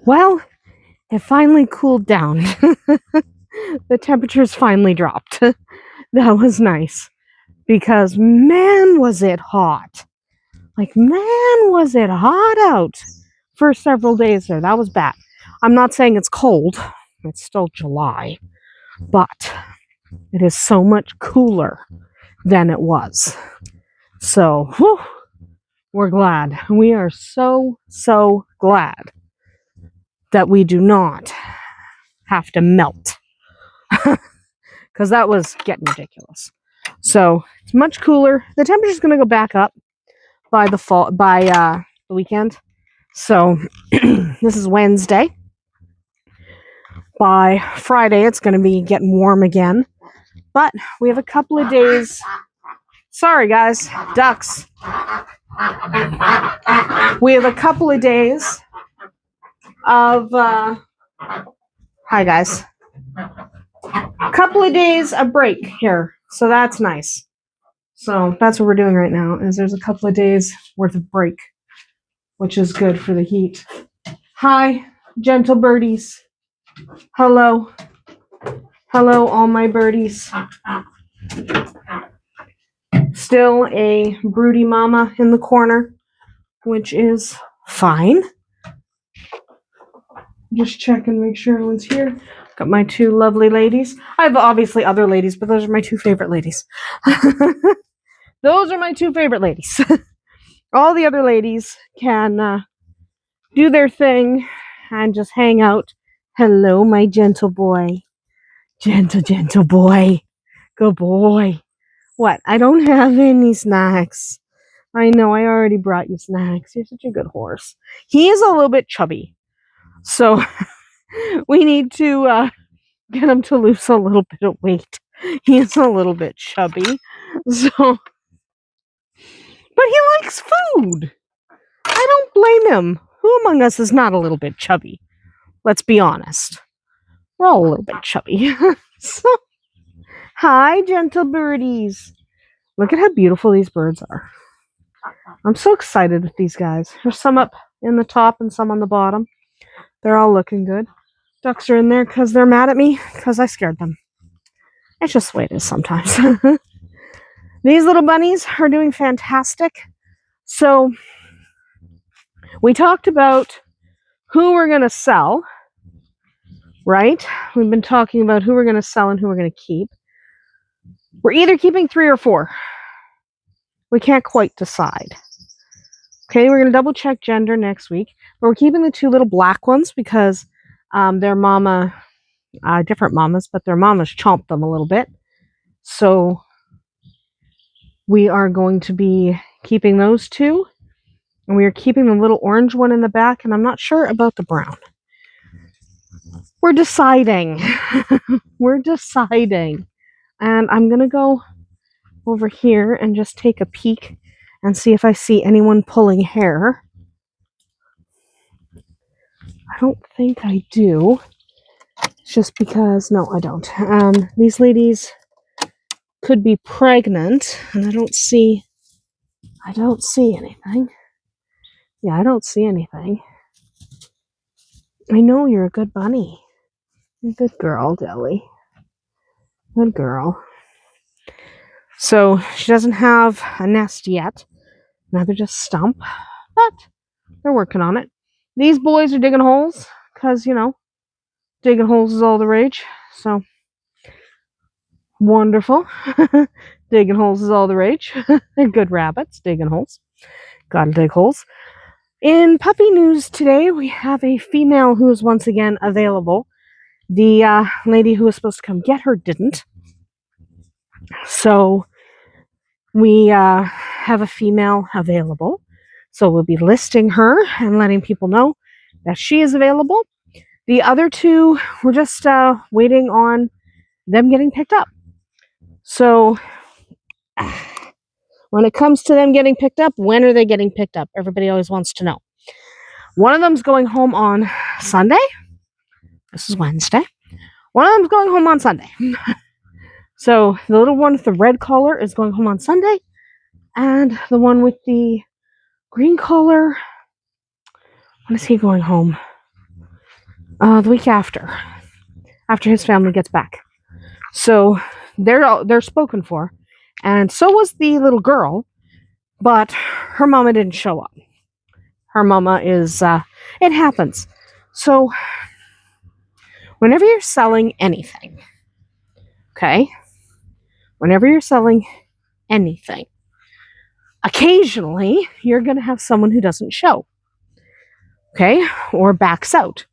Well, it finally cooled down. The temperatures finally dropped. That was nice because man, was it hot. Like, man, was it hot out for several days there. That was bad. I'm not saying it's cold. It's still July, but it is so much cooler than it was. So, whew, we're glad. We are so glad that we do not have to melt. Because that was getting ridiculous. So it's much cooler. The temperature's going to go back up by the weekend. So this is Wednesday. By Friday, it's going to be getting warm again. But we have a couple of days. Sorry, guys, ducks. We have a couple of days of. Hi, guys. A couple of days of break here, so that's nice. So that's what we're doing right now, is there's a couple of days worth of break, which is good for the heat. Hi, gentle birdies. Hello. Hello, all my birdies. Still a broody mama in the corner, which is fine. Just check and make sure everyone's here. Got my two lovely ladies. I have obviously other ladies, but those are my two favorite ladies. Those are my two favorite ladies. All the other ladies can do their thing and just hang out. Hello, my gentle boy. Gentle boy. Good boy. What? I don't have any snacks. I know, I already brought you snacks. You're such a good horse. He is a little bit chubby. So we need to get him to lose a little bit of weight. He is a little bit chubby. So, but he likes food. I don't blame him. Who among us is not a little bit chubby? Let's be honest. We're all a little bit chubby. So, hi, gentle birdies. Look at how beautiful these birds are. I'm so excited with these guys. There's some up in the top and some on the bottom. They're all looking good. Ducks are in there because they're mad at me because I scared them. It's just the way it is sometimes. These little bunnies are doing fantastic. So we talked about who we're going to sell, right? We've been talking about who we're going to sell and who we're going to keep. We're either keeping 3 or 4. We can't quite decide. Okay, we're going to double check gender next week. But we're keeping the 2 little black ones because their mama, different mamas, but their mamas chomped them a little bit. So we are going to be keeping those 2. And we are keeping the little orange one in the back. And I'm not sure about the brown. We're deciding. We're deciding. And I'm going to go over here and just take a peek and see if I see anyone pulling hair. I don't think I do. Just because, no, I don't. These ladies could be pregnant, and I don't see anything. Yeah, I don't see anything. I know you're a good bunny. You're a good girl, Deli. Good girl. So she doesn't have a nest yet. Neither does Stump, but they're working on it. These boys are digging holes because, digging holes is all the rage. So wonderful. Digging holes is all the rage. They're good rabbits, digging holes. Gotta dig holes. In puppy news today, we have a female who is once again available. The lady who was supposed to come get her didn't. So we have a female available. So we'll be listing her and letting people know that she is available. The other 2, we're just waiting on them getting picked up. So when it comes to them getting picked up, when are they getting picked up? Everybody always wants to know. One of them's going home on Sunday. This is Wednesday. One of them's going home on Sunday. So the little one with the red collar is going home on Sunday. And the one with the green collar, when is he going home? The week after his family gets back. So they're spoken for, and so was the little girl, but her mama didn't show up. Her mama is, it happens. So whenever you're selling anything, okay, whenever you're selling anything, occasionally you're going to have someone who doesn't show, okay, or backs out,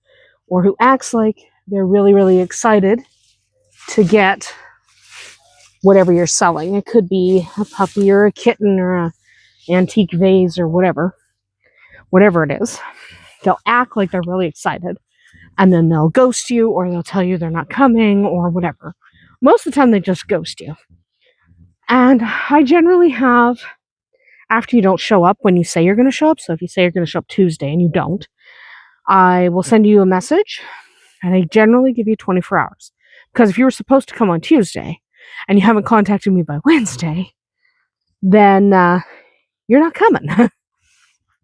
or who acts like they're really, really excited to get whatever you're selling. It could be a puppy or a kitten or an antique vase or whatever it is. They'll act like they're really excited, and then they'll ghost you, or they'll tell you they're not coming, or whatever. Most of the time they just ghost you. And I generally have, after you don't show up when you say you're going to show up, so if you say you're going to show up Tuesday and you don't, I will send you a message, and I generally give you 24 hours. Because if you were supposed to come on Tuesday and you haven't contacted me by Wednesday, then you're not coming,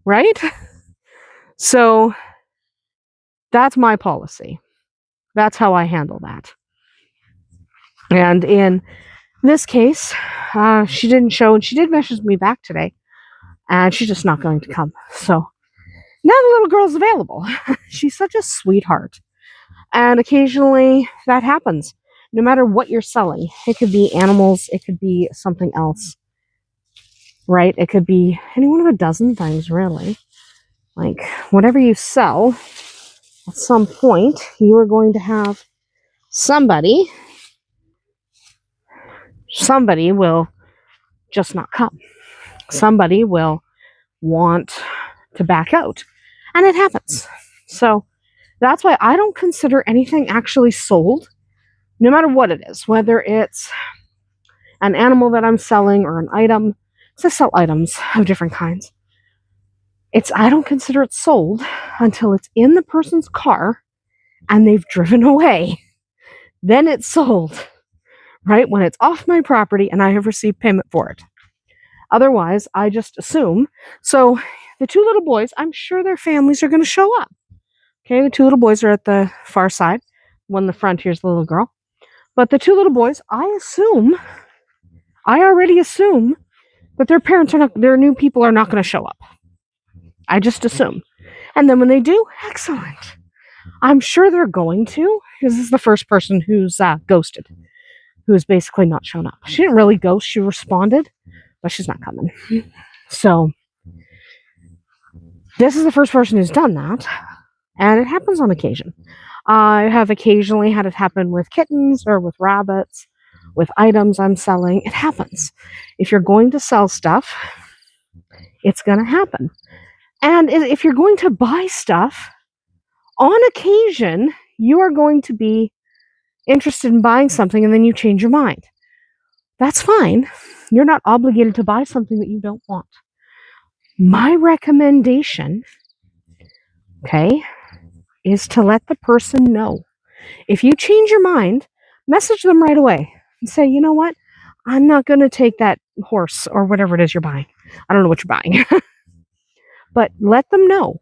right? So that's my policy. That's how I handle that. And in this case, she didn't show, and she did message me back today, and she's just not going to come. So now the little girl's available. She's such a sweetheart. And occasionally that happens. No matter what you're selling, it could be animals, it could be something else, right? It could be any one of a dozen things, really. Like, whatever you sell, at some point, you are going to have somebody will just not come. Somebody will want to back out. And it happens. So that's why I don't consider anything actually sold, no matter what it is, whether it's an animal that I'm selling or an item. So I sell items of different kinds. I don't consider it sold until it's in the person's car and they've driven away. Then it's sold, right? When it's off my property and I have received payment for it. Otherwise, I just assume. So the two little boys, I'm sure their families are going to show up. Okay, the two little boys are at the far side. One in the front, here's the little girl. But the two little boys, I already assume that their parents their new people are not going to show up. I just assume. And then when they do, excellent. I'm sure they're going to, because this is the first person who's ghosted, who's basically not shown up. She didn't really ghost, she responded, but she's not coming. So this is the first person who's done that, and it happens on occasion. I have occasionally had it happen with kittens or with rabbits, with items I'm selling. It happens. If you're going to sell stuff, it's going to happen. And if you're going to buy stuff, on occasion, you are going to be interested in buying something and then you change your mind. That's fine. You're not obligated to buy something that you don't want. My recommendation, okay, is to let the person know. If you change your mind, message them right away and say, you know what? I'm not going to take that horse or whatever it is you're buying. I don't know what you're buying. But let them know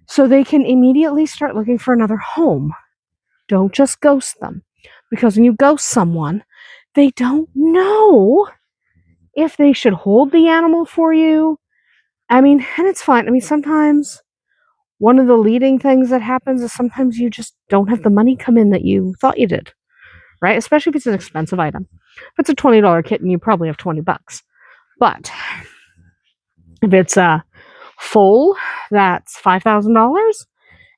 so they can immediately start looking for another home. Don't just ghost them. Because when you ghost someone, they don't know if they should hold the animal for you. I mean, and it's fine. I mean, sometimes one of the leading things that happens is sometimes you just don't have the money come in that you thought you did, right? Especially if it's an expensive item. If it's a $20 kitten, you probably have $20. But if it's full, that's $5,000,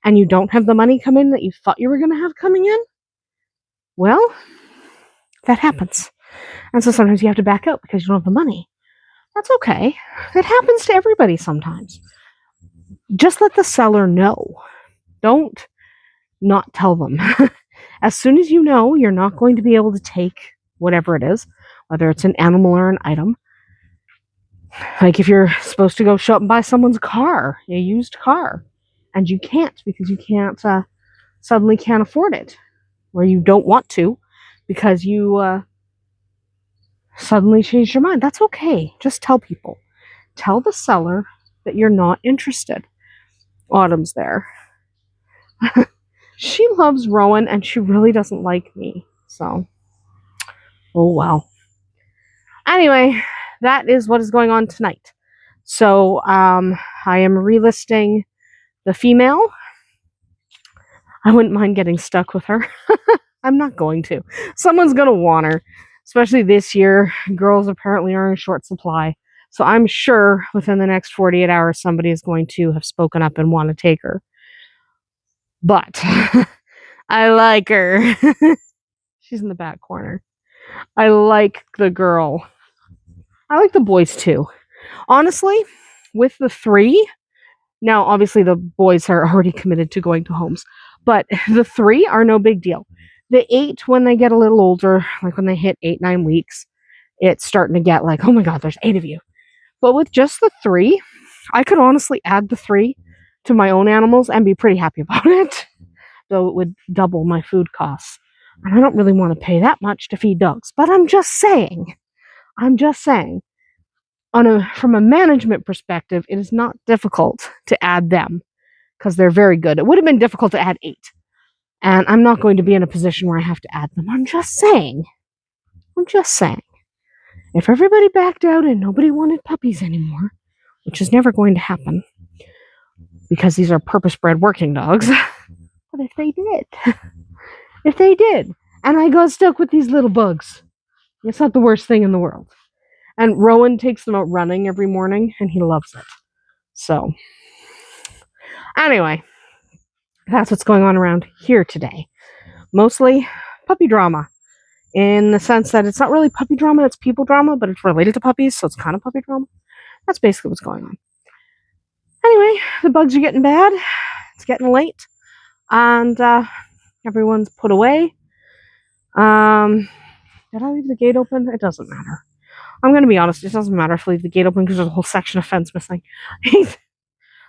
and you don't have the money come in that you thought you were going to have coming in, well, that happens. And so sometimes you have to back out because you don't have the money. That's okay. It happens to everybody sometimes. Just let the seller know. Don't not tell them. As soon as you know you're not going to be able to take whatever it is, whether it's an animal or an item, like if you're supposed to go show up and buy someone's car, a used car, and you can't because you suddenly can't afford it, or you don't want to because you suddenly changed your mind. That's okay. Just tell people. Tell the seller that you're not interested. Autumn's there. She loves Rowan, and she really doesn't like me. So, oh well. Anyway, that is what is going on tonight. So, I am relisting the female. I wouldn't mind getting stuck with her. I'm not going to. Someone's going to want her, especially this year. Girls apparently are in short supply. So I'm sure within the next 48 hours, somebody is going to have spoken up and want to take her. But I like her. She's in the back corner. I like the girl. I like the boys too. Honestly, with the 3, now obviously the boys are already committed to going to homes, but the 3 are no big deal. The 8, when they get a little older, like when they hit 8, 9 weeks, it's starting to get like, oh my God, there's 8 of you. But with just the 3, I could honestly add the 3 to my own animals and be pretty happy about it. Though it would double my food costs. And I don't really want to pay that much to feed dogs. But I'm just saying. From a management perspective, it is not difficult to add them because they're very good. It would have been difficult to add 8. And I'm not going to be in a position where I have to add them. I'm just saying. If everybody backed out and nobody wanted puppies anymore, which is never going to happen because these are purpose-bred working dogs. But if they did, and I got stuck with these little bugs, it's not the worst thing in the world. And Rowan takes them out running every morning, and he loves it. So, anyway, that's what's going on around here today. Mostly puppy drama, in the sense that it's not really puppy drama, it's people drama, but it's related to puppies, so it's kind of puppy drama. That's basically what's going on. Anyway, the bugs are getting bad. It's getting late. And everyone's put away. Did I leave the gate open? It doesn't matter. I'm going to be honest. It doesn't matter if I leave the gate open because there's a whole section of fence missing.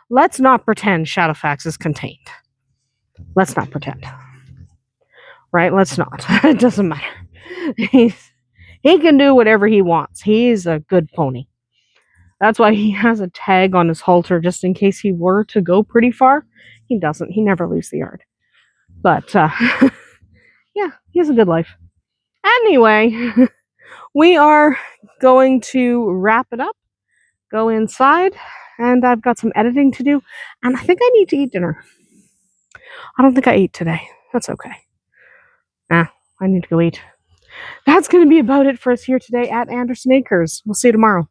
Let's not pretend Shadowfax is contained. Let's not pretend. Right? Let's not. It doesn't matter. He can do whatever he wants. He's a good pony. That's why he has a tag on his halter just in case he were to go pretty far. He doesn't. He never leaves the yard. But, yeah, he has a good life. Anyway, we are going to wrap it up, go inside, and I've got some editing to do, and I think I need to eat dinner. I don't think I ate today. That's okay. I need to go eat. That's going to be about it for us here today at Andersen Acres. We'll see you tomorrow.